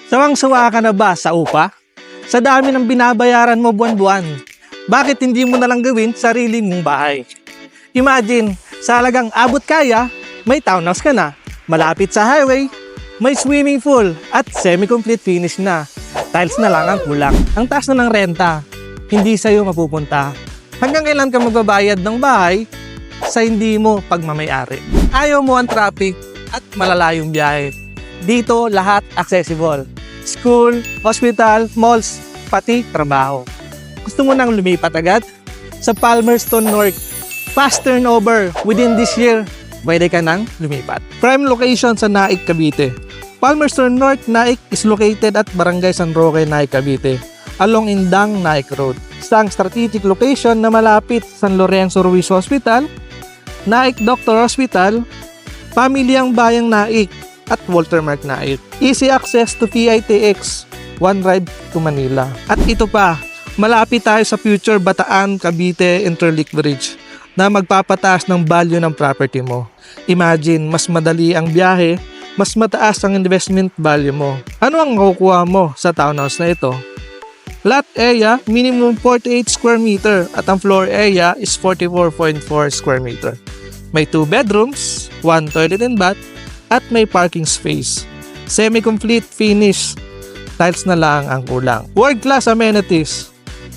Sawang-sawa ka na ba sa upa? Sa dami ng binabayaran mo buwan-buwan, bakit hindi mo na lang gawin sarili mong bahay? Imagine, sa halagang abot kaya, may townhouse ka na, malapit sa highway, may swimming pool at semi-complete finish na. Tiles na lang ang kulang. Ang taas na ng renta, hindi sa'yo mapupunta. Hanggang kailan ka magbabayad ng bahay sa hindi mo pagmamayari? Ayaw mo ang traffic at malalayong biyahe. Dito lahat accessible. School, hospital, malls, pati trabaho. Gusto mo nang lumipat agad? Sa Palmerston North, fast turnover within this year, pwede ka nang lumipat. Prime location sa Naik, Cavite. Palmerston North, Naik is located at Barangay San Roque, Naik, Cavite, along Indang, Naik Road. Isang strategic location na malapit sa San Lorenzo Ruiz Hospital, Naik Doctor Hospital, Pamilyang Bayang Naik, at Walter Mark Naik. Easy access to PITX, one ride to Manila. At ito pa, malapit tayo sa future Bataan Cavite Interlink Bridge na magpapataas ng value ng property mo. Imagine, mas madali ang biyahe, mas mataas ang investment value mo. Ano ang makukuha mo sa townhouse na ito? Lot area, minimum 48 square meter at ang floor area is 44.4 square meter. May 2 bedrooms, 1 toilet and bath, at may parking space. Semi-complete finish. Tiles na lang ang kulang. World-class amenities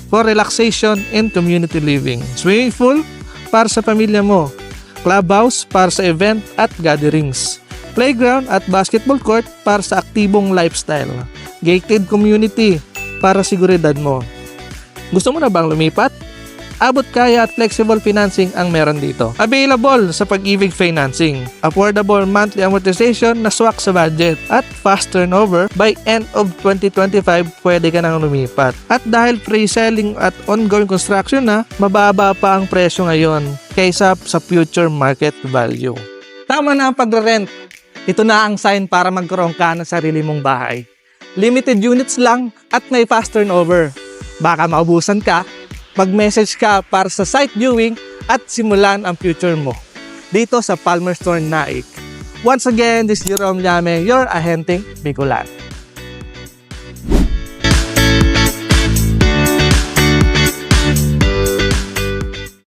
for relaxation and community living. Swimming pool para sa pamilya mo. Clubhouse para sa event at gatherings. Playground at basketball court para sa aktibong lifestyle. Gated community para seguridad mo. Gusto mo na bang lumipat? Abot kaya at flexible financing ang meron dito. Available sa Pag-ibig Financing. Affordable monthly amortization na swak sa budget. At fast turnover, by end of 2025, pwede ka nang lumipat. At dahil pre-selling at ongoing construction na, mababa pa ang presyo ngayon kaysa sa future market value. Tama na ang pagre-rent. Ito na ang sign para magkaroon ka ng sarili mong bahay. Limited units lang at may fast turnover. Baka maubusan ka, mag-message ka para sa site viewing at simulan ang future mo dito sa Palmerston, Naik. Once again, this is Jerome Llame, your Ahenteng Bicolano.